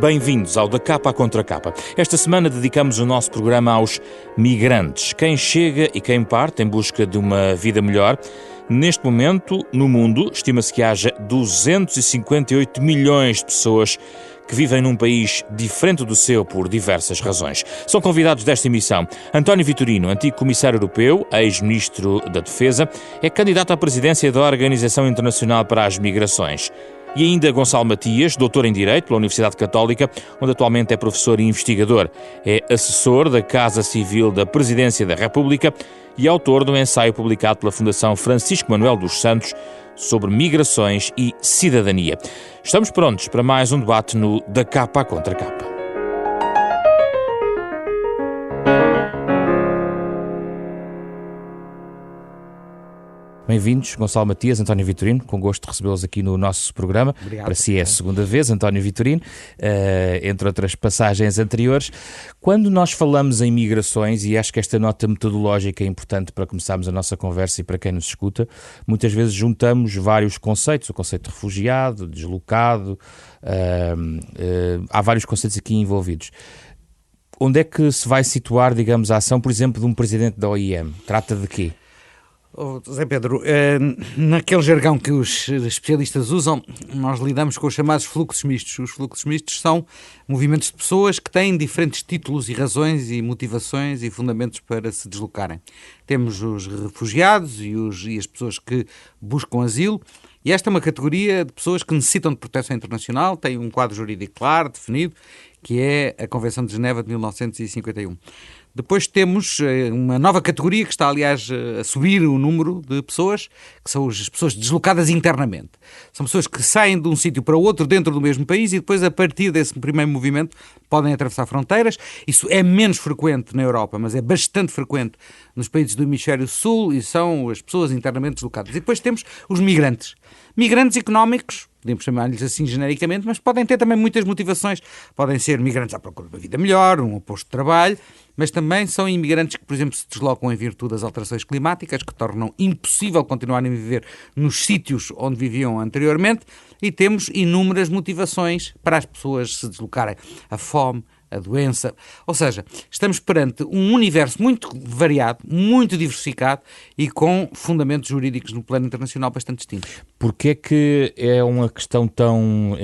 Bem-vindos ao Da Capa à Contra Capa. Esta semana dedicamos o nosso programa aos migrantes, quem chega e quem parte em busca de uma vida melhor. Neste momento, no mundo, estima-se que haja 258 milhões de pessoas que vivem num país diferente do seu por diversas razões. São convidados desta emissão António Vitorino, antigo comissário europeu, ex-ministro da Defesa, é candidato à presidência da Organização Internacional para as Migrações. E ainda Gonçalo Matias, doutor em Direito pela Universidade Católica, onde atualmente é professor e investigador. É assessor da Casa Civil da Presidência da República e autor de um ensaio publicado pela Fundação Francisco Manuel dos Santos sobre migrações e cidadania. Estamos prontos para mais um debate no Da Capa à Contra Capa. Bem-vindos, Gonçalo Matias, António Vitorino, com gosto de recebê-los aqui no nosso programa. Obrigado. Para si é a segunda vez, António Vitorino, entre outras passagens anteriores. Quando nós falamos em migrações, e acho que esta nota metodológica é importante para começarmos a nossa conversa e para quem nos escuta, muitas vezes juntamos vários conceitos, o conceito de refugiado, deslocado, há vários conceitos aqui envolvidos. Onde é que se vai situar, digamos, a ação, por exemplo, de um presidente da OIM? Trata de quê? Zé Pedro, naquele jargão que os especialistas usam, nós lidamos com os chamados fluxos mistos. Os fluxos mistos são movimentos de pessoas que têm diferentes títulos e razões e motivações e fundamentos para se deslocarem. Temos os refugiados e as pessoas que buscam asilo, e esta é uma categoria de pessoas que necessitam de proteção internacional, tem um quadro jurídico claro, definido, que é a Convenção de Genebra de 1951. Depois temos uma nova categoria que está, aliás, a subir o número de pessoas, que são as pessoas deslocadas internamente. São pessoas que saem de um sítio para outro dentro do mesmo país e depois, a partir desse primeiro movimento, podem atravessar fronteiras. Isso é menos frequente na Europa, mas é bastante frequente nos países do Hemisfério Sul e são as pessoas internamente deslocadas. E depois temos os migrantes. Migrantes económicos, podemos chamar-lhes assim genericamente, mas podem ter também muitas motivações. Podem ser migrantes à procura de uma vida melhor, um posto de trabalho, mas também são imigrantes que, por exemplo, se deslocam em virtude das alterações climáticas, que tornam impossível continuarem a viver nos sítios onde viviam anteriormente, e temos inúmeras motivações para as pessoas se deslocarem. A fome, a doença, ou seja, estamos perante um universo muito variado, muito diversificado e com fundamentos jurídicos no plano internacional bastante distintos. Porquê é que é uma questão tão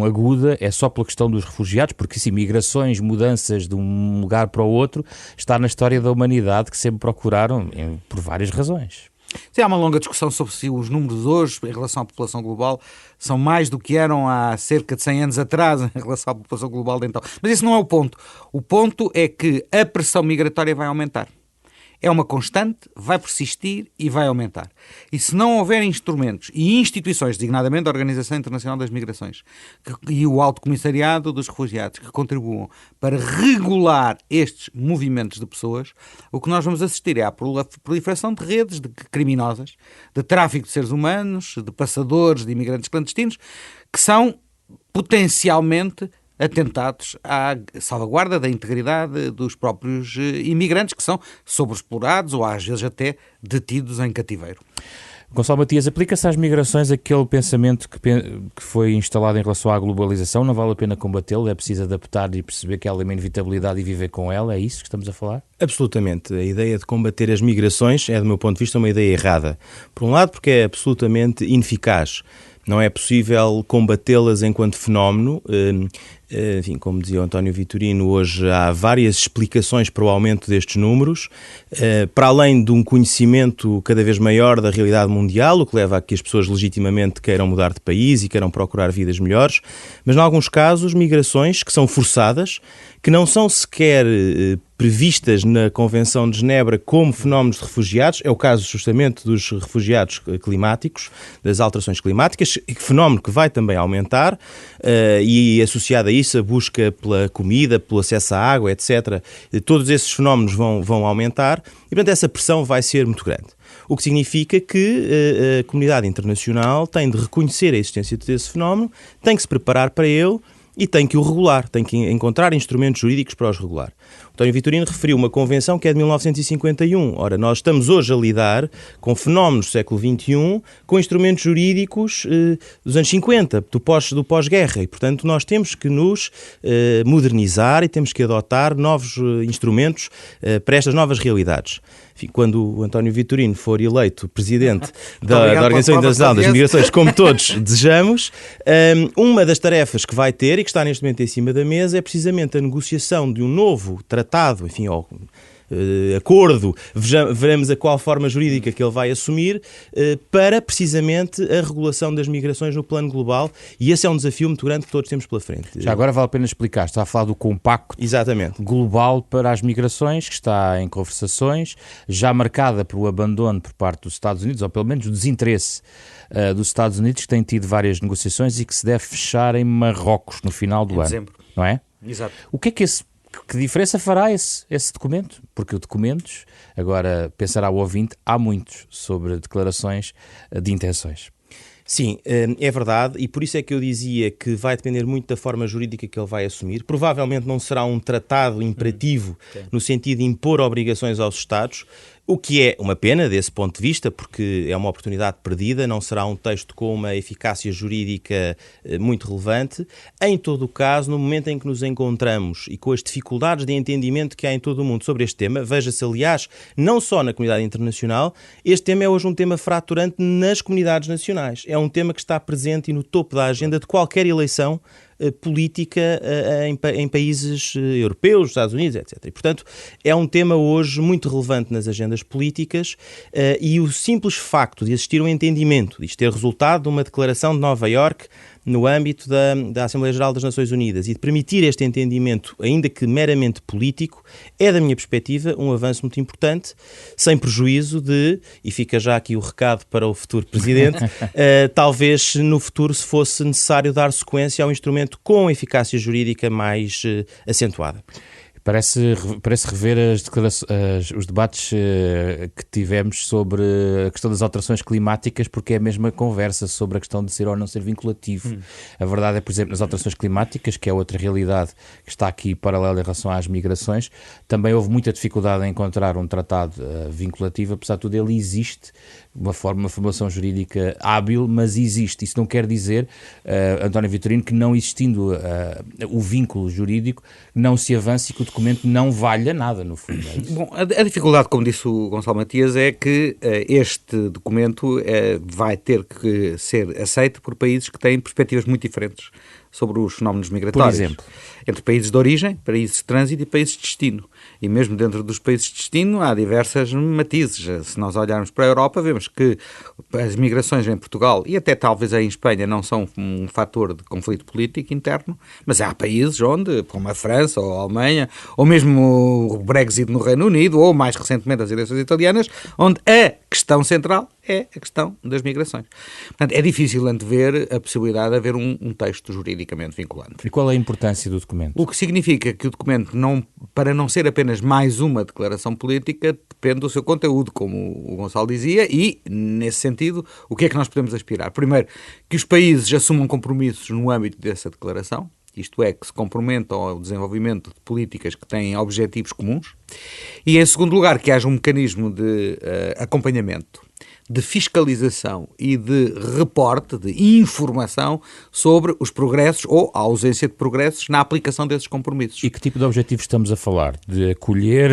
aguda? É só pela questão dos refugiados? Porque sim, migrações, mudanças de um lugar para o outro, está na história da humanidade que sempre procuraram por várias razões. Sim, há uma longa discussão sobre se os números hoje, em relação à população global, são mais do que eram há cerca de 100 anos atrás, em relação à população global de então. Mas esse não é o ponto. O ponto é que a pressão migratória vai aumentar. É uma constante, vai persistir e vai aumentar. E se não houver instrumentos e instituições, designadamente a Organização Internacional das Migrações e o Alto Comissariado dos Refugiados, que contribuam para regular estes movimentos de pessoas, o que nós vamos assistir é à proliferação de redes criminosas, de tráfico de seres humanos, de passadores, de imigrantes clandestinos, que são potencialmente atentados à salvaguarda da integridade dos próprios imigrantes, que são sobreexplorados ou às vezes até detidos em cativeiro. Gonçalo Matias, aplica-se às migrações aquele pensamento que foi instalado em relação à globalização? Não vale a pena combatê-lo? É preciso adaptar e perceber que ela é uma inevitabilidade e viver com ela? É isso que estamos a falar? Absolutamente. A ideia de combater as migrações é, do meu ponto de vista, uma ideia errada. Por um lado, porque é absolutamente ineficaz. Não é possível combatê-las enquanto fenómeno. Enfim, como dizia o António Vitorino, hoje há várias explicações para o aumento destes números, para além de um conhecimento cada vez maior da realidade mundial, o que leva a que as pessoas legitimamente queiram mudar de país e queiram procurar vidas melhores, mas, em alguns casos, migrações que são forçadas, que não são sequer previstas na Convenção de Genebra como fenómenos de refugiados, é o caso justamente dos refugiados climáticos, das alterações climáticas, fenómeno que vai também aumentar, e associado a isso a busca pela comida, pelo acesso à água, etc. Todos esses fenómenos vão aumentar e, portanto, essa pressão vai ser muito grande. O que significa que a comunidade internacional tem de reconhecer a existência desse fenómeno, tem que se preparar para ele e tem que o regular, tem que encontrar instrumentos jurídicos para os regular. O António Vitorino referiu uma convenção que é de 1951. Ora, nós estamos hoje a lidar com fenómenos do século XXI, com instrumentos jurídicos dos anos 50, do pós-guerra, e, portanto, nós temos que nos modernizar e temos que adotar novos instrumentos para estas novas realidades. Enfim, quando o António Vitorino for eleito presidente da Organização Internacional das Migrações, como todos desejamos, uma das tarefas que vai ter e que está neste momento em cima da mesa é precisamente a negociação de um novo tratado, enfim, acordo, veremos a qual forma jurídica que ele vai assumir, para precisamente a regulação das migrações no plano global, e esse é um desafio muito grande que todos temos pela frente. Já agora vale a pena explicar, está a falar do compacto global para as migrações, que está em conversações, já marcada pelo abandono por parte dos Estados Unidos, ou pelo menos o desinteresse dos Estados Unidos, que tem tido várias negociações e que se deve fechar em Marrocos no final do ano. Dezembro. Não é? Exato. O que é que diferença fará esse documento? Porque documentos, agora pensará o ouvinte, há muitos sobre declarações de intenções. Sim, é verdade, e por isso é que eu dizia que vai depender muito da forma jurídica que ele vai assumir. Provavelmente não será um tratado imperativo no sentido de impor obrigações aos Estados, o que é uma pena desse ponto de vista, porque é uma oportunidade perdida, não será um texto com uma eficácia jurídica muito relevante. Em todo o caso, no momento em que nos encontramos e com as dificuldades de entendimento que há em todo o mundo sobre este tema, veja-se, aliás, não só na comunidade internacional, este tema é hoje um tema fraturante nas comunidades nacionais. É um tema que está presente e no topo da agenda de qualquer eleição política em países europeus, Estados Unidos, etc. E, portanto, é um tema hoje muito relevante nas agendas políticas, e o simples facto de existir um entendimento, de isto ter resultado de uma declaração de Nova Iorque no âmbito da Assembleia Geral das Nações Unidas, e de permitir este entendimento, ainda que meramente político, é, da minha perspectiva, um avanço muito importante, sem prejuízo de, e fica já aqui o recado para o futuro Presidente, talvez no futuro se fosse necessário dar sequência a um instrumento com eficácia jurídica mais acentuada. Parece rever os debates que tivemos sobre a questão das alterações climáticas, porque é a mesma conversa sobre a questão de ser ou não ser vinculativo. A verdade é, por exemplo, nas alterações climáticas, que é outra realidade que está aqui paralela em relação às migrações, também houve muita dificuldade em encontrar um tratado vinculativo. Apesar de tudo, ele existe, uma formulação jurídica hábil, mas existe. Isso não quer dizer, António Vitorino, que não existindo o vínculo jurídico, não se avance e que o documento não valha nada, no fundo. É isso? Bom, a dificuldade, como disse o Gonçalo Matias, é que este documento vai ter que ser aceito por países que têm perspectivas muito diferentes sobre os fenómenos migratórios. Por exemplo? Entre países de origem, países de trânsito e países de destino. E mesmo dentro dos países de destino há diversas matizes. Se nós olharmos para a Europa, vemos que as migrações em Portugal e até talvez em Espanha não são um fator de conflito político interno, mas há países onde, como a França ou a Alemanha, ou mesmo o Brexit no Reino Unido, ou mais recentemente as eleições italianas, onde a questão central é a questão das migrações. Portanto, é difícil antever a possibilidade de haver um texto juridicamente vinculante. E qual é a importância do documento? O que significa que o documento, para não ser apenas mais uma declaração política, depende do seu conteúdo, como o Gonçalo dizia, e, nesse sentido, o que é que nós podemos aspirar? Primeiro, que os países assumam compromissos no âmbito dessa declaração, isto é, que se comprometam ao desenvolvimento de políticas que têm objetivos comuns, e, em segundo lugar, que haja um mecanismo de acompanhamento, de fiscalização e de reporte, de informação sobre os progressos ou a ausência de progressos na aplicação desses compromissos. E que tipo de objetivos estamos a falar? De acolher?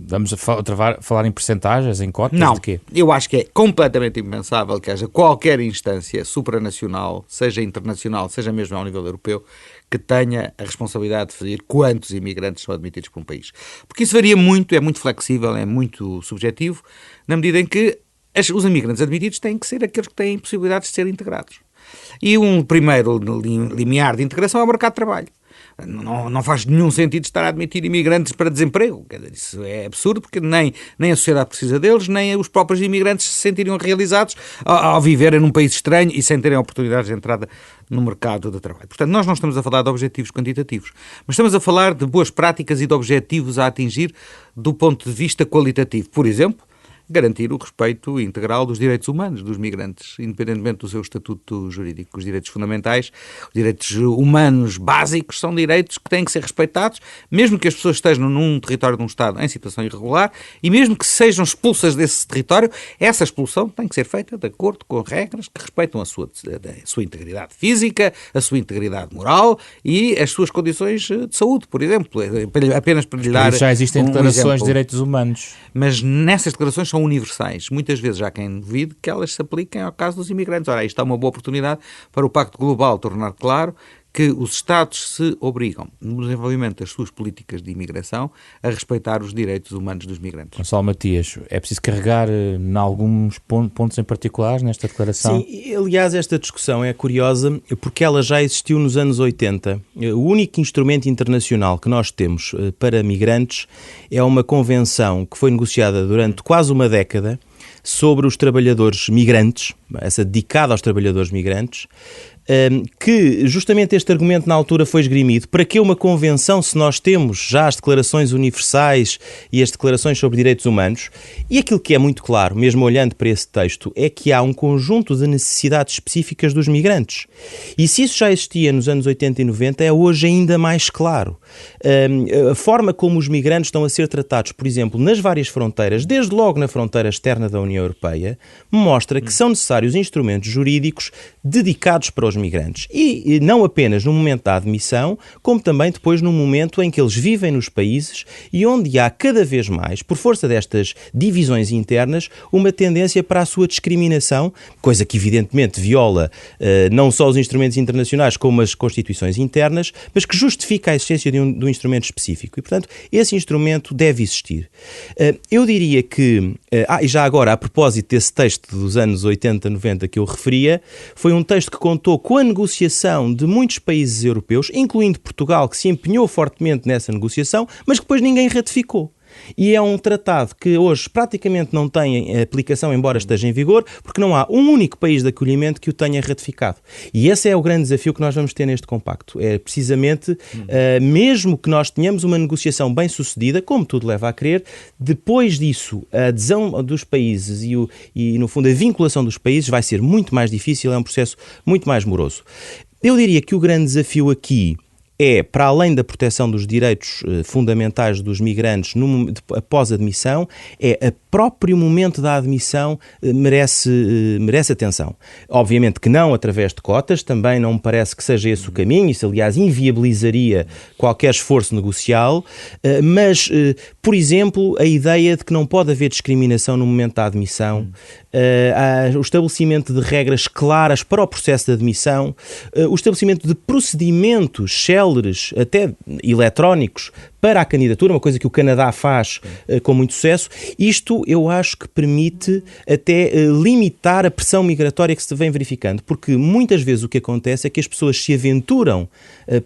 Vamos a falar em percentagens, em cotas? Não, de quê? Eu acho que é completamente impensável que haja qualquer instância supranacional, seja internacional, seja mesmo ao nível europeu, que tenha a responsabilidade de decidir quantos imigrantes são admitidos por um país. Porque isso varia muito, é muito flexível, é muito subjetivo, na medida em que os imigrantes admitidos têm que ser aqueles que têm possibilidades de ser integrados. E um primeiro limiar de integração é o mercado de trabalho. Não faz nenhum sentido estar a admitir imigrantes para desemprego. Isso é absurdo, porque nem a sociedade precisa deles, nem os próprios imigrantes se sentiriam realizados ao viverem num país estranho e sem terem oportunidades de entrada no mercado de trabalho. Portanto, nós não estamos a falar de objetivos quantitativos, mas estamos a falar de boas práticas e de objetivos a atingir do ponto de vista qualitativo. Por exemplo, garantir o respeito integral dos direitos humanos dos migrantes, independentemente do seu estatuto jurídico. Os direitos fundamentais, os direitos humanos básicos, são direitos que têm que ser respeitados, mesmo que as pessoas estejam num território de um Estado em situação irregular e mesmo que sejam expulsas desse território, essa expulsão tem que ser feita de acordo com regras que respeitam a sua integridade física, a sua integridade moral e as suas condições de saúde, por exemplo. Apenas para lhe dar já existem declarações exemplo. de direitos humanos. Mas nessas declarações são universais. Muitas vezes há quem duvide que elas se apliquem ao caso dos imigrantes. Ora, isto é uma boa oportunidade para o Pacto Global tornar claro que os Estados se obrigam, no desenvolvimento das suas políticas de imigração, a respeitar os direitos humanos dos migrantes. Gonçalo Matias, é preciso carregar em alguns pontos em particular nesta declaração? Sim, aliás, esta discussão é curiosa porque ela já existiu nos anos 80. O único instrumento internacional que nós temos para migrantes é uma convenção que foi negociada durante quase uma década sobre os trabalhadores migrantes, essa dedicada aos trabalhadores migrantes, que justamente este argumento na altura foi esgrimido. Para que uma convenção se nós temos já as declarações universais e as declarações sobre direitos humanos? E aquilo que é muito claro, mesmo olhando para esse texto, é que há um conjunto de necessidades específicas dos migrantes. E se isso já existia nos anos 80 e 90, é hoje ainda mais claro. A forma como os migrantes estão a ser tratados, por exemplo, nas várias fronteiras, desde logo na fronteira externa da União Europeia, mostra que são necessários instrumentos jurídicos dedicados para os migrantes. E não apenas no momento da admissão, como também depois no momento em que eles vivem nos países e onde há cada vez mais, por força destas divisões internas, uma tendência para a sua discriminação, coisa que evidentemente viola não só os instrumentos internacionais como as constituições internas, mas que justifica a existência de um instrumento específico. E, portanto, esse instrumento deve existir. Eu diria que, e já agora, a propósito desse texto dos anos 80, 90 que eu referia, foi um texto que contou com a negociação de muitos países europeus, incluindo Portugal, que se empenhou fortemente nessa negociação, mas que depois ninguém ratificou. E é um tratado que hoje praticamente não tem aplicação, embora esteja em vigor, porque não há um único país de acolhimento que o tenha ratificado. E esse é o grande desafio que nós vamos ter neste compacto. É precisamente, mesmo que nós tenhamos uma negociação bem sucedida, como tudo leva a crer, depois disso, a adesão dos países e no fundo, a vinculação dos países vai ser muito mais difícil, é um processo muito mais moroso. Eu diria que o grande desafio aqui é, para além da proteção dos direitos fundamentais dos migrantes após a admissão, é o próprio momento da admissão merece atenção. Obviamente que não através de cotas, também não me parece que seja esse o caminho, isso aliás inviabilizaria qualquer esforço negocial, mas, por exemplo, a ideia de que não pode haver discriminação no momento da admissão, o estabelecimento de regras claras para o processo de admissão, o estabelecimento de procedimentos céleres, até eletrónicos, para a candidatura, uma coisa que o Canadá faz com muito sucesso. Isto eu acho que permite até limitar a pressão migratória que se vem verificando, porque muitas vezes o que acontece é que as pessoas se aventuram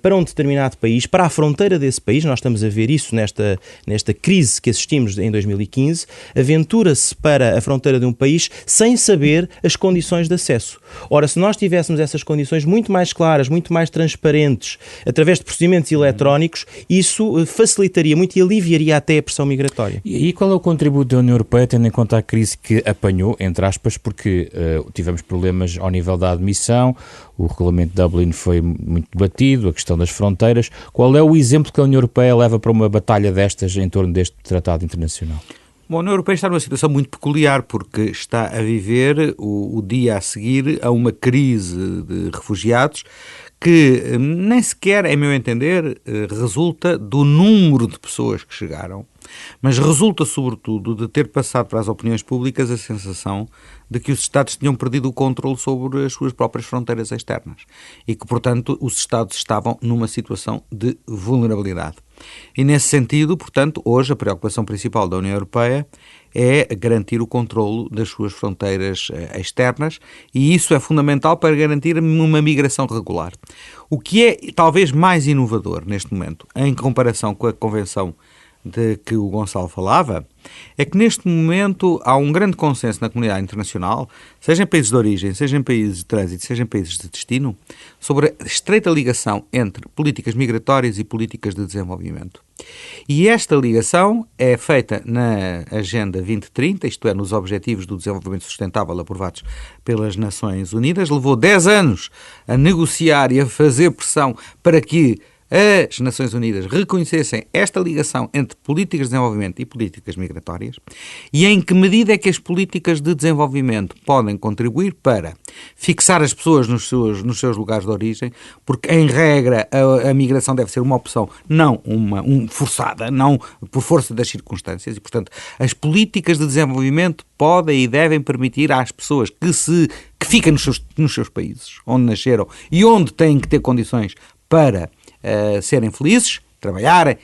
para um determinado país, para a fronteira desse país, nós estamos a ver isso nesta crise que assistimos em 2015, aventura-se para a fronteira de um país sem saber as condições de acesso. Ora, se nós tivéssemos essas condições muito mais claras, muito mais transparentes, através de procedimentos eletrónicos, isso facilitaria muito e aliviaria até a pressão migratória. E qual é o contributo da União Europeia, tendo em conta a crise que apanhou, entre aspas, porque tivemos problemas ao nível da admissão, o regulamento de Dublin foi muito debatido, a questão das fronteiras. Qual é o exemplo que a União Europeia leva para uma batalha destas em torno deste tratado internacional? Bom, a União Europeia está numa situação muito peculiar porque está a viver o dia a seguir a uma crise de refugiados que nem sequer, em meu entender, resulta do número de pessoas que chegaram, mas resulta, sobretudo, de ter passado para as opiniões públicas a sensação de que os Estados tinham perdido o controle sobre as suas próprias fronteiras externas e que, portanto, os Estados estavam numa situação de vulnerabilidade. E, nesse sentido, portanto, hoje a preocupação principal da União Europeia é garantir o controlo das suas fronteiras externas e isso é fundamental para garantir uma migração regular. O que é talvez mais inovador neste momento, em comparação com a Convenção de que o Gonçalo falava é que neste momento há um grande consenso na comunidade internacional, seja em países de origem, seja em países de trânsito, seja em países de destino, sobre a estreita ligação entre políticas migratórias e políticas de desenvolvimento. E esta ligação é feita na Agenda 2030, isto é, nos Objetivos do Desenvolvimento Sustentável aprovados pelas Nações Unidas. Levou 10 anos a negociar e a fazer pressão para que as Nações Unidas reconhecessem esta ligação entre políticas de desenvolvimento e políticas migratórias e em que medida é que as políticas de desenvolvimento podem contribuir para fixar as pessoas nos seus lugares de origem, porque em regra a migração deve ser uma opção não forçada, não por força das circunstâncias e, portanto, as políticas de desenvolvimento podem e devem permitir às pessoas que fiquem nos seus países, onde nasceram e onde têm que ter condições para serem felizes, trabalharem,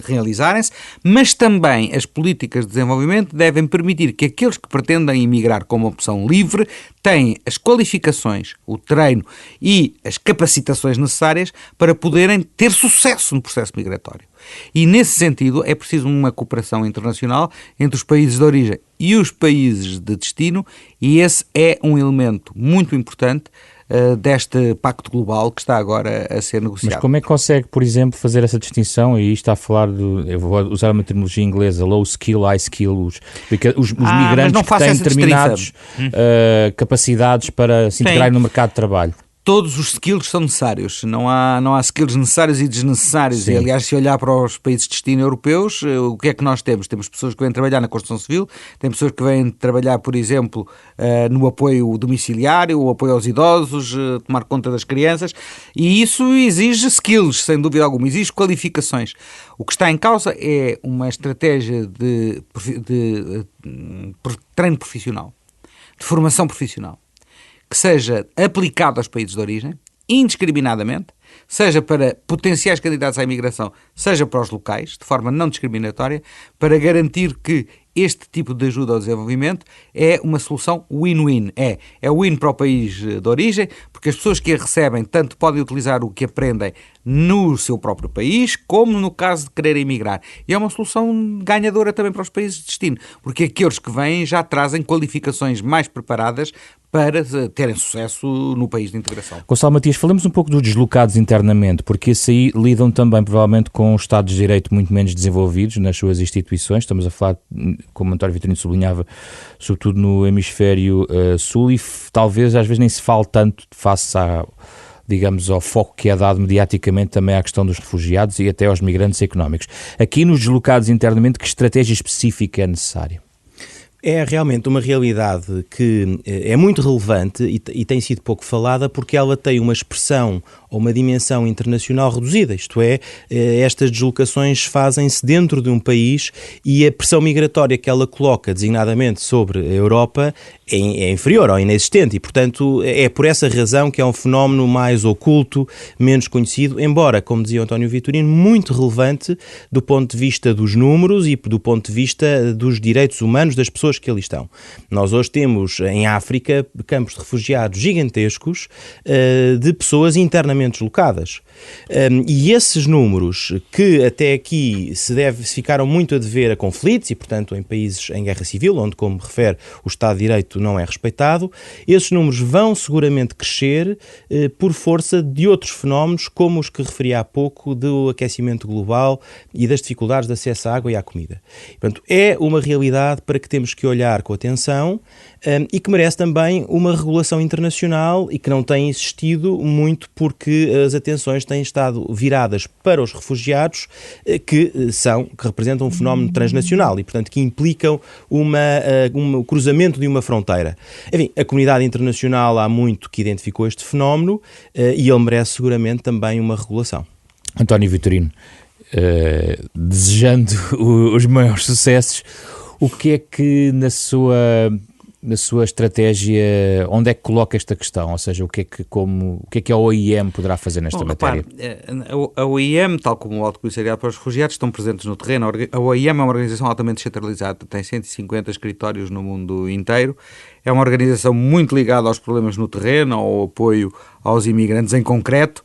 realizarem-se, mas também as políticas de desenvolvimento devem permitir que aqueles que pretendem emigrar como opção livre têm as qualificações, o treino e as capacitações necessárias para poderem ter sucesso no processo migratório. E nesse sentido é preciso uma cooperação internacional entre os países de origem e os países de destino, e esse é um elemento muito importante deste pacto global que está agora a ser negociado. Mas como é que consegue, por exemplo, fazer essa distinção? E está a falar eu vou usar uma terminologia inglesa, low skill, high skill, os migrantes que têm determinadas capacidades para se integrarem no mercado de trabalho. Todos os skills são necessários, não há skills necessários e desnecessários. Sim. E, aliás, se olhar para os países de destino europeus, o que é que nós temos? Temos pessoas que vêm trabalhar na construção civil, tem pessoas que vêm trabalhar, por exemplo, no apoio domiciliário, o apoio aos idosos, tomar conta das crianças, e isso exige skills, sem dúvida alguma, exige qualificações. O que está em causa é uma estratégia de treino profissional, de formação profissional, que seja aplicado aos países de origem, indiscriminadamente, seja para potenciais candidatos à imigração, seja para os locais, de forma não discriminatória, para garantir que este tipo de ajuda ao desenvolvimento é uma solução win-win. É win para o país de origem, porque as pessoas que a recebem tanto podem utilizar o que aprendem no seu próprio país, como no caso de quererem emigrar. E é uma solução ganhadora também para os países de destino, porque aqueles que vêm já trazem qualificações mais preparadas para terem sucesso no país de integração. Gonçalo Matias, falemos um pouco dos deslocados internamente, porque esses aí lidam também provavelmente com Estados de Direito muito menos desenvolvidos nas suas instituições. Estamos a falar, como António Vitorino sublinhava, sobretudo no hemisfério sul, e talvez às vezes nem se fale tanto face ao foco que é dado mediaticamente também à questão dos refugiados e até aos migrantes económicos. Aqui nos deslocados internamente, que estratégia específica é necessária? É realmente uma realidade que é muito relevante e tem sido pouco falada porque ela tem uma expressão ou uma dimensão internacional reduzida, isto é, estas deslocações fazem-se dentro de um país e a pressão migratória que ela coloca designadamente sobre a Europa é inferior ou inexistente e, portanto, é por essa razão que é um fenómeno mais oculto, menos conhecido, embora, como dizia António Vitorino, muito relevante do ponto de vista dos números e do ponto de vista dos direitos humanos das pessoas que ali estão. Nós hoje temos em África campos de refugiados gigantescos de pessoas internamente deslocadas. E esses números que até aqui se ficaram muito a dever a conflitos e, portanto, em países em guerra civil, onde, como refere, o Estado de Direito não é respeitado, esses números vão seguramente crescer por força de outros fenómenos, como os que referi há pouco, do aquecimento global e das dificuldades de acesso à água e à comida. Portanto, é uma realidade para que temos que olhar com atenção e que merece também uma regulação internacional e que não tem existido muito porque as atenções têm estado viradas para os refugiados que representam um fenómeno transnacional e, portanto, que implicam um cruzamento de uma fronteira. Enfim, a comunidade internacional há muito que identificou este fenómeno e ele merece seguramente também uma regulação. António Vitorino, desejando os maiores sucessos, o que é que na sua estratégia, onde é que coloca esta questão? Ou seja, o que é que a OIM poderá fazer nesta matéria? A OIM, tal como o Alto Comissariado para os Refugiados, estão presentes no terreno. A OIM é uma organização altamente descentralizada, tem 150 escritórios no mundo inteiro. É uma organização muito ligada aos problemas no terreno, ao apoio aos imigrantes em concreto.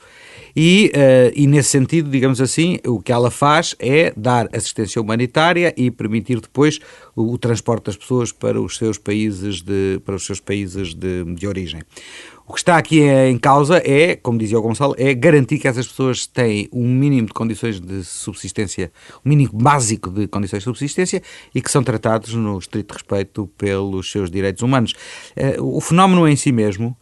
e nesse sentido, digamos assim, o que ela faz é dar assistência humanitária e permitir depois o transporte das pessoas para os seus países de origem. O que está aqui em causa é, como dizia o Gonçalo, é garantir que essas pessoas têm um mínimo de condições de subsistência, um mínimo básico de condições de subsistência e que são tratados no estrito respeito pelos seus direitos humanos. O fenómeno em si mesmo,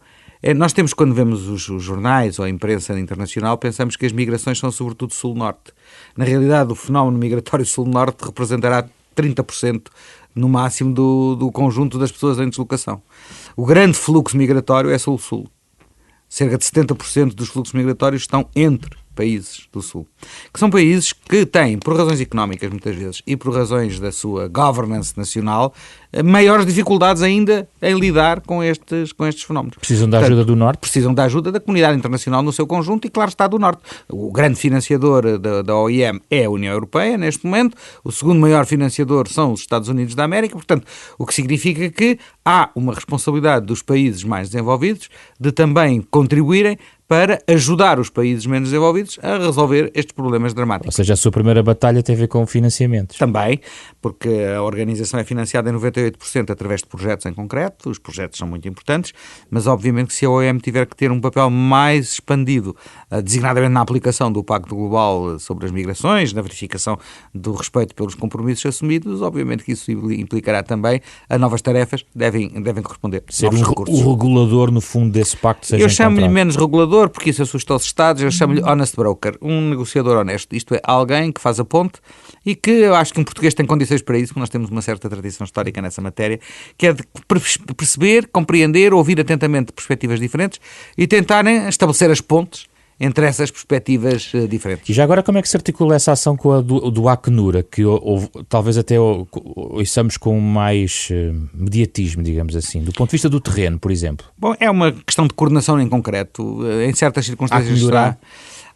nós temos, quando vemos os jornais ou a imprensa internacional, pensamos que as migrações são sobretudo sul-norte. Na realidade, o fenómeno migratório sul-norte representará 30% no máximo do conjunto das pessoas em deslocação. O grande fluxo migratório é sul-sul. Cerca de 70% dos fluxos migratórios estão entre países do Sul, que são países que têm, por razões económicas muitas vezes e por razões da sua governance nacional, maiores dificuldades ainda em lidar com estes fenómenos. Precisam da ajuda do Norte? Precisam da ajuda da comunidade internacional no seu conjunto e, claro, está do Norte. O grande financiador da OIM é a União Europeia, neste momento. O segundo maior financiador são os Estados Unidos da América. Portanto, o que significa que há uma responsabilidade dos países mais desenvolvidos de também contribuírem para ajudar os países menos desenvolvidos a resolver estes problemas dramáticos. Ou seja, a sua primeira batalha tem a ver com financiamentos. Também, porque a organização é financiada em 98% através de projetos em concreto, os projetos são muito importantes, mas obviamente que se a OIM tiver que ter um papel mais expandido, designadamente na aplicação do Pacto Global sobre as Migrações, na verificação do respeito pelos compromissos assumidos, obviamente que isso implicará também a novas tarefas, devem corresponder. Ser o regulador, no fundo, desse pacto seja Eu chamo-lhe encontrado. menos regulador, porque isso assusta os Estados, eu chamo-lhe honest broker, um negociador honesto, isto é, alguém que faz a ponte e que eu acho que um português tem condições para isso, porque nós temos uma certa tradição histórica nessa matéria, que é de perceber, compreender, ouvir atentamente perspectivas diferentes e tentarem estabelecer as pontes entre essas perspectivas diferentes. E já agora, como é que se articula essa ação com a do Acnur, que talvez até ouçamos com mais mediatismo, digamos assim, do ponto de vista do terreno, por exemplo? Bom, é uma questão de coordenação em concreto. Em certas circunstâncias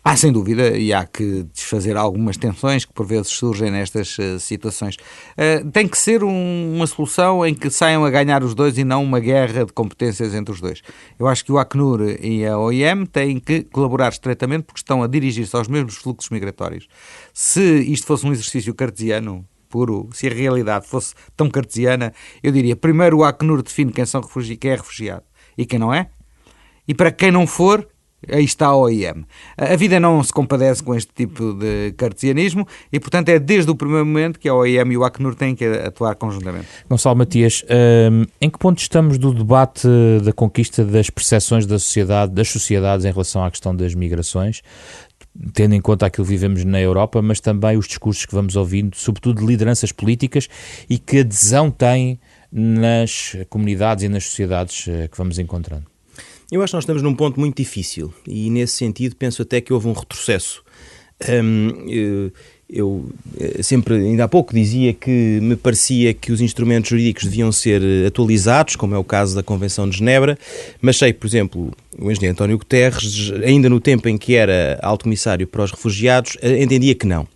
há sem dúvida, e há que desfazer algumas tensões que por vezes surgem nestas situações. Tem que ser uma solução em que saiam a ganhar os dois e não uma guerra de competências entre os dois. Eu acho que o Acnur e a OIM têm que colaborar estreitamente porque estão a dirigir-se aos mesmos fluxos migratórios. Se isto fosse um exercício cartesiano puro, se a realidade fosse tão cartesiana, eu diria, primeiro o Acnur define quem é refugiado e quem não é, e para quem não for, aí está a OIM. A vida não se compadece com este tipo de cartesianismo e, portanto, é desde o primeiro momento que a OIM e o Acnur têm que atuar conjuntamente. Gonçalo Matias, em que ponto estamos do debate da conquista das percepções das sociedades em relação à questão das migrações, tendo em conta aquilo que vivemos na Europa, mas também os discursos que vamos ouvindo, sobretudo de lideranças políticas, e que adesão têm nas comunidades e nas sociedades que vamos encontrando? Eu acho que nós estamos num ponto muito difícil e, nesse sentido, penso até que houve um retrocesso. Eu sempre, ainda há pouco, dizia que me parecia que os instrumentos jurídicos deviam ser atualizados, como é o caso da Convenção de Genebra, mas sei, por exemplo, o engenheiro António Guterres, ainda no tempo em que era alto comissário para os refugiados, entendia que não.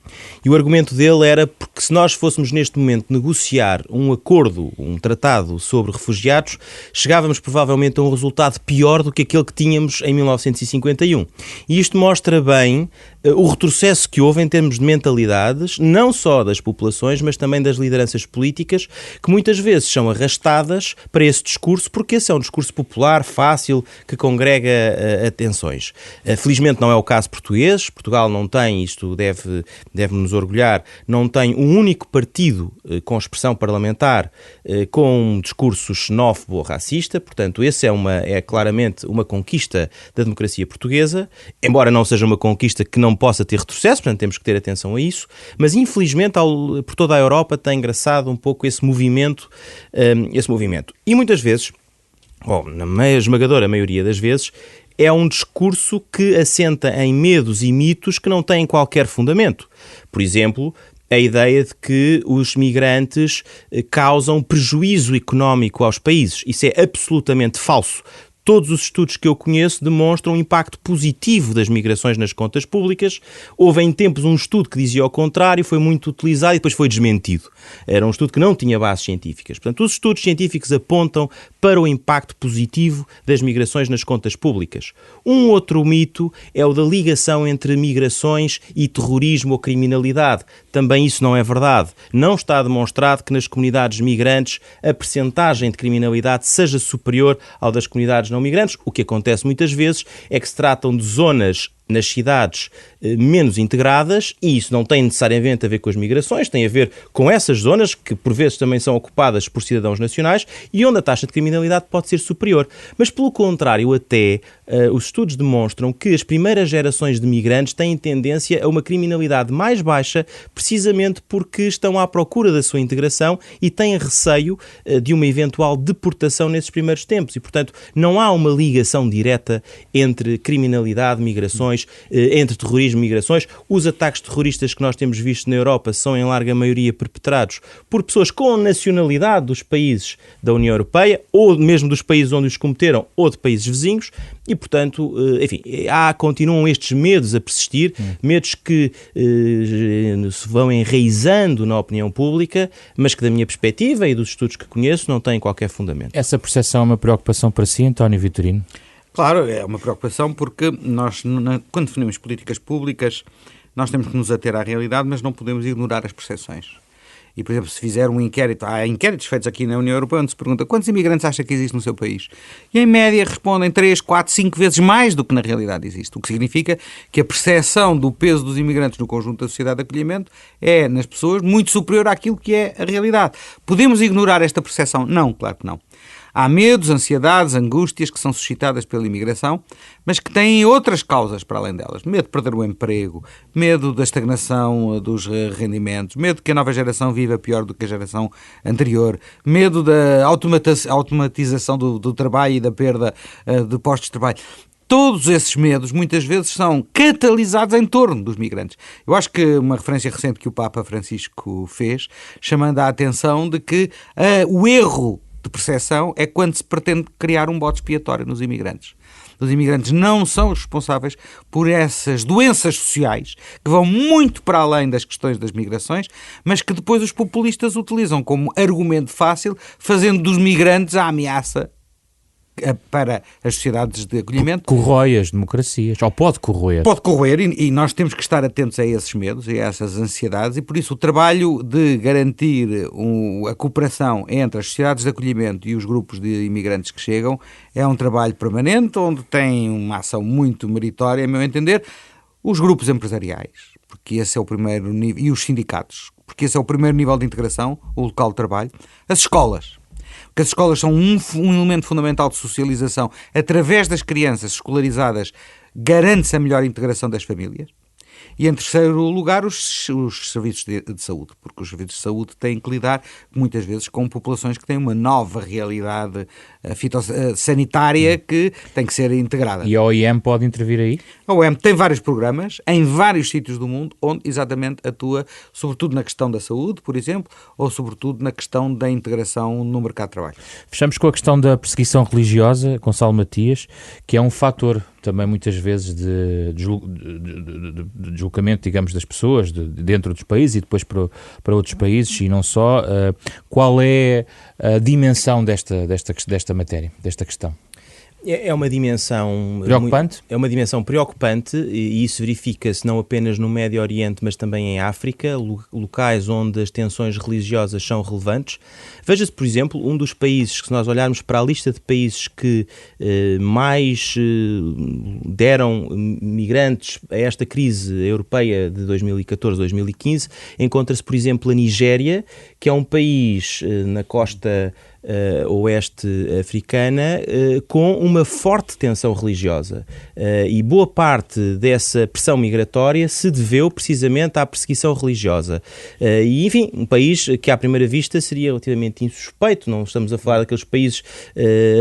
E o argumento dele era porque se nós fôssemos neste momento negociar um acordo, um tratado sobre refugiados, chegávamos provavelmente a um resultado pior do que aquele que tínhamos em 1951. E isto mostra bem o retrocesso que houve em termos de mentalidades, não só das populações, mas também das lideranças políticas, que muitas vezes são arrastadas para esse discurso, porque esse é um discurso popular, fácil, que congrega atenções. Felizmente não é o caso português. Portugal não tem, isto deve-nos orgulhar, não tem um único partido com expressão parlamentar com um discurso xenófobo ou racista. Portanto, esse é claramente uma conquista da democracia portuguesa, embora não seja uma conquista que não possa ter retrocesso, portanto temos que ter atenção a isso, mas infelizmente por toda a Europa tem engraçado um pouco esse movimento. E muitas vezes, na esmagadora maioria das vezes, é um discurso que assenta em medos e mitos que não têm qualquer fundamento. Por exemplo, a ideia de que os migrantes causam prejuízo económico aos países. Isso é absolutamente falso. Todos os estudos que eu conheço demonstram o impacto positivo das migrações nas contas públicas. Houve em tempos um estudo que dizia o contrário, foi muito utilizado e depois foi desmentido. Era um estudo que não tinha bases científicas. Portanto, os estudos científicos apontam para o impacto positivo das migrações nas contas públicas. Um outro mito é o da ligação entre migrações e terrorismo ou criminalidade. Também isso não é verdade. Não está demonstrado que nas comunidades migrantes a percentagem de criminalidade seja superior ao das comunidades não migrantes. O que acontece muitas vezes é que se tratam de zonas nas cidades menos integradas, e isso não tem necessariamente a ver com as migrações, tem a ver com essas zonas que por vezes também são ocupadas por cidadãos nacionais e onde a taxa de criminalidade pode ser superior. Mas pelo contrário, até os estudos demonstram que as primeiras gerações de migrantes têm tendência a uma criminalidade mais baixa, precisamente porque estão à procura da sua integração e têm receio de uma eventual deportação nesses primeiros tempos. E, portanto, não há uma ligação direta entre criminalidade, migrações, entre terrorismo e migrações. Os ataques terroristas que nós temos visto na Europa são, em larga maioria, perpetrados por pessoas com nacionalidade dos países da União Europeia, ou mesmo dos países onde os cometeram, ou de países vizinhos, e, portanto, enfim, continuam estes medos a persistir, medos que se vão enraizando na opinião pública, mas que, da minha perspectiva e dos estudos que conheço, não têm qualquer fundamento. Essa percepção é uma preocupação para si, António Vitorino? Claro, é uma preocupação porque nós, quando definimos políticas públicas, nós temos que nos ater à realidade, mas não podemos ignorar as percepções. E, por exemplo, se fizer um inquérito, há inquéritos feitos aqui na União Europeia onde se pergunta quantos imigrantes acha que existe no seu país? E, em média, respondem 3, 4, 5 vezes mais do que na realidade existe. O que significa que a percepção do peso dos imigrantes no conjunto da sociedade de acolhimento é, nas pessoas, muito superior àquilo que é a realidade. Podemos ignorar esta percepção? Não, claro que não. Há medos, ansiedades, angústias que são suscitadas pela imigração, mas que têm outras causas para além delas. Medo de perder o emprego, medo da estagnação dos rendimentos, medo de que a nova geração viva pior do que a geração anterior, medo da automatização do trabalho e da perda de postos de trabalho. Todos esses medos, muitas vezes, são catalisados em torno dos migrantes. Eu acho que uma referência recente que o Papa Francisco fez, chamando a atenção de que o erro de percepção é quando se pretende criar um bode expiatório nos imigrantes. Os imigrantes não são responsáveis por essas doenças sociais que vão muito para além das questões das migrações, mas que depois os populistas utilizam como argumento fácil, fazendo dos migrantes a ameaça para as sociedades de acolhimento. Corrói as democracias, ou pode corroer. Pode corroer, e nós temos que estar atentos a esses medos e a essas ansiedades, e por isso o trabalho de garantir a cooperação entre as sociedades de acolhimento e os grupos de imigrantes que chegam é um trabalho permanente, onde tem uma ação muito meritória, a meu entender, os grupos empresariais, porque esse é o primeiro nível, e os sindicatos, porque esse é o primeiro nível de integração, o local de trabalho, as escolas. Porque as escolas são um elemento fundamental de socialização. Através das crianças escolarizadas, garante-se a melhor integração das famílias. E, em terceiro lugar, os serviços de saúde, porque os serviços de saúde têm que lidar, muitas vezes, com populações que têm uma nova realidade fitossanitária que tem que ser integrada. E a OIM pode intervir aí? A OIM tem vários programas, em vários sítios do mundo, onde exatamente atua, sobretudo na questão da saúde, por exemplo, ou sobretudo na questão da integração no mercado de trabalho. Fechamos com a questão da perseguição religiosa, Gonçalo Matias, que é um fator também muitas vezes de deslocamento, digamos, das pessoas dentro dos países e depois para outros países, e não só. Qual é a dimensão desta matéria, desta questão? É uma dimensão preocupante? É uma dimensão preocupante, e isso verifica-se não apenas no Médio Oriente, mas também em África, locais onde as tensões religiosas são relevantes. Veja-se, por exemplo, um dos países, que se nós olharmos para a lista de países que mais deram migrantes a esta crise europeia de 2014-2015, encontra-se, por exemplo, a Nigéria, que é um país na costa oeste africana com uma forte tensão religiosa, e boa parte dessa pressão migratória se deveu precisamente à perseguição religiosa, e enfim, um país que à primeira vista seria relativamente insuspeito. Não estamos a falar daqueles países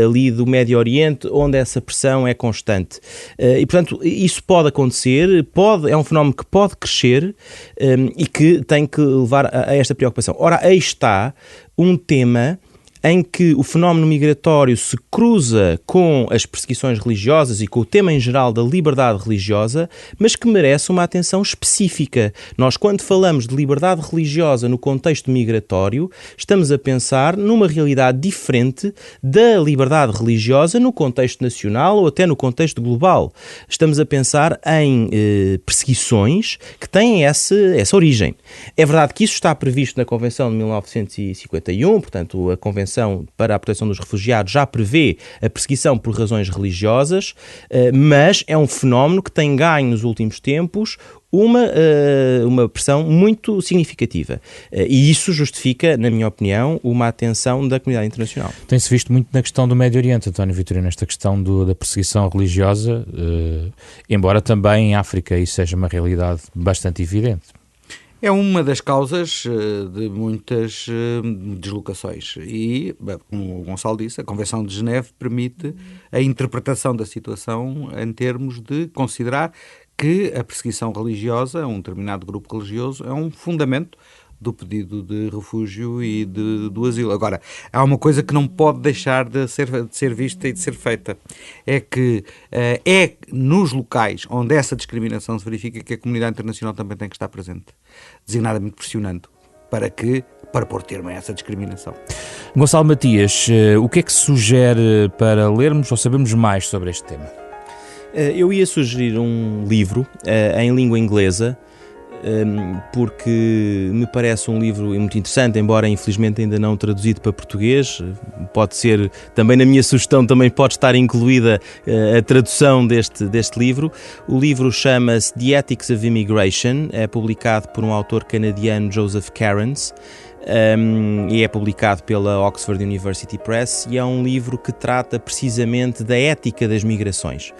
ali do Médio Oriente onde essa pressão é constante, e portanto isso pode acontecer, é um fenómeno que pode crescer, e que tem que levar a esta preocupação. Ora, aí está um tema em que o fenómeno migratório se cruza com as perseguições religiosas e com o tema em geral da liberdade religiosa, mas que merece uma atenção específica. Nós, quando falamos de liberdade religiosa no contexto migratório, estamos a pensar numa realidade diferente da liberdade religiosa no contexto nacional ou até no contexto global. Estamos a pensar em perseguições que têm essa origem. É verdade que isso está previsto na Convenção de 1951, portanto, a Convenção para a Proteção dos Refugiados já prevê a perseguição por razões religiosas, mas é um fenómeno que tem ganho nos últimos tempos uma pressão muito significativa. E isso justifica, na minha opinião, uma atenção da comunidade internacional. Tem-se visto muito na questão do Médio Oriente, António Vitorino, esta questão da perseguição religiosa, embora também em África isso seja uma realidade bastante evidente. É uma das causas de muitas deslocações e, como o Gonçalo disse, a Convenção de Geneve permite a interpretação da situação em termos de considerar que a perseguição religiosa a um determinado grupo religioso é um fundamento do pedido de refúgio e do asilo. Agora, há uma coisa que não pode deixar de ser vista e de ser feita. É que é nos locais onde essa discriminação se verifica que a comunidade internacional também tem que estar presente, designadamente pressionando para pôr termo a essa discriminação. Gonçalo Matias, o que é que se sugere para lermos ou sabermos mais sobre este tema? Eu ia sugerir um livro em língua inglesa, porque me parece um livro muito interessante, embora infelizmente ainda não traduzido para português. Pode ser, também na minha sugestão, também pode estar incluída a tradução deste livro. O livro chama-se The Ethics of Immigration, é publicado por um autor canadiano, Joseph Cairns, e é publicado pela Oxford University Press, e é um livro que trata precisamente da ética das migrações.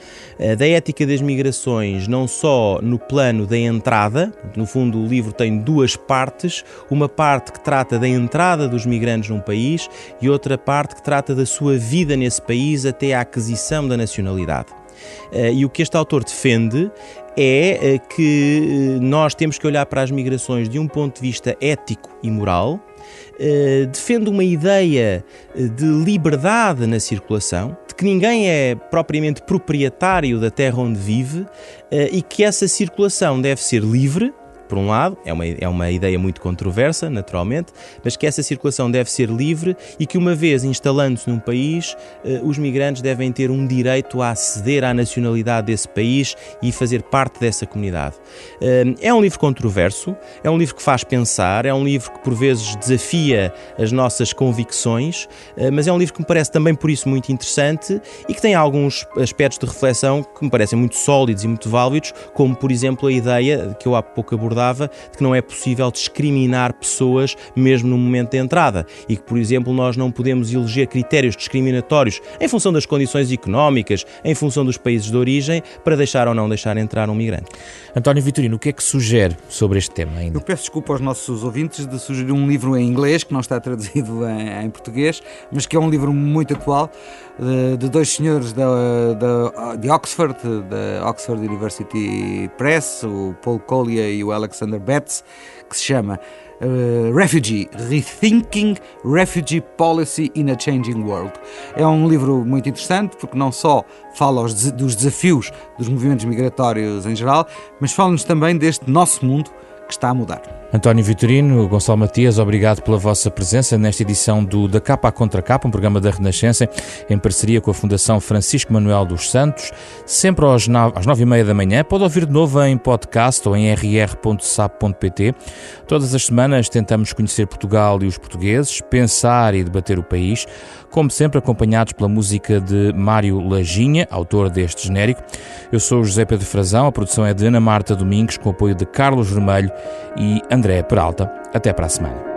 Da ética das migrações não só no plano da entrada, no fundo o livro tem duas partes, uma parte que trata da entrada dos migrantes num país e outra parte que trata da sua vida nesse país até à aquisição da nacionalidade. E o que este autor defende é que nós temos que olhar para as migrações de um ponto de vista ético e moral. Defende uma ideia de liberdade na circulação, de que ninguém é propriamente proprietário da terra onde vive e que essa circulação deve ser livre. Por um lado, é uma ideia muito controversa, naturalmente, mas que essa circulação deve ser livre e que, uma vez instalando-se num país, os migrantes devem ter um direito a aceder à nacionalidade desse país e fazer parte dessa comunidade. É um livro controverso, é um livro que faz pensar, é um livro que por vezes desafia as nossas convicções, mas é um livro que me parece também por isso muito interessante e que tem alguns aspectos de reflexão que me parecem muito sólidos e muito válidos, como por exemplo a ideia que eu há pouco abordava, de que não é possível discriminar pessoas mesmo no momento de entrada e que, por exemplo, nós não podemos eleger critérios discriminatórios em função das condições económicas, em função dos países de origem, para deixar ou não deixar entrar um migrante. António Vitorino, o que é que sugere sobre este tema ainda? Eu peço desculpa aos nossos ouvintes de sugerir um livro em inglês, que não está traduzido em português, mas que é um livro muito atual, de dois senhores de Oxford, da Oxford University Press, o Paul Collier e o Alexander Betts, que se chama Refugee, Rethinking Refugee Policy in a Changing World. É um livro muito interessante porque não só fala dos desafios dos movimentos migratórios em geral, mas fala-nos também deste nosso mundo que está a mudar. António Vitorino, Gonçalo Matias, obrigado pela vossa presença nesta edição do Da Capa à Contra Capa, um programa da Renascença, em parceria com a Fundação Francisco Manuel dos Santos, sempre às 9h30 da manhã. Pode ouvir de novo em podcast ou em rr.sap.pt. Todas as semanas tentamos conhecer Portugal e os portugueses, pensar e debater o país, como sempre acompanhados pela música de Mário Laginha, autor deste genérico. Eu sou o José Pedro Frazão, a produção é de Ana Marta Domingos, com o apoio de Carlos Vermelho e André Peralta. Até para a semana.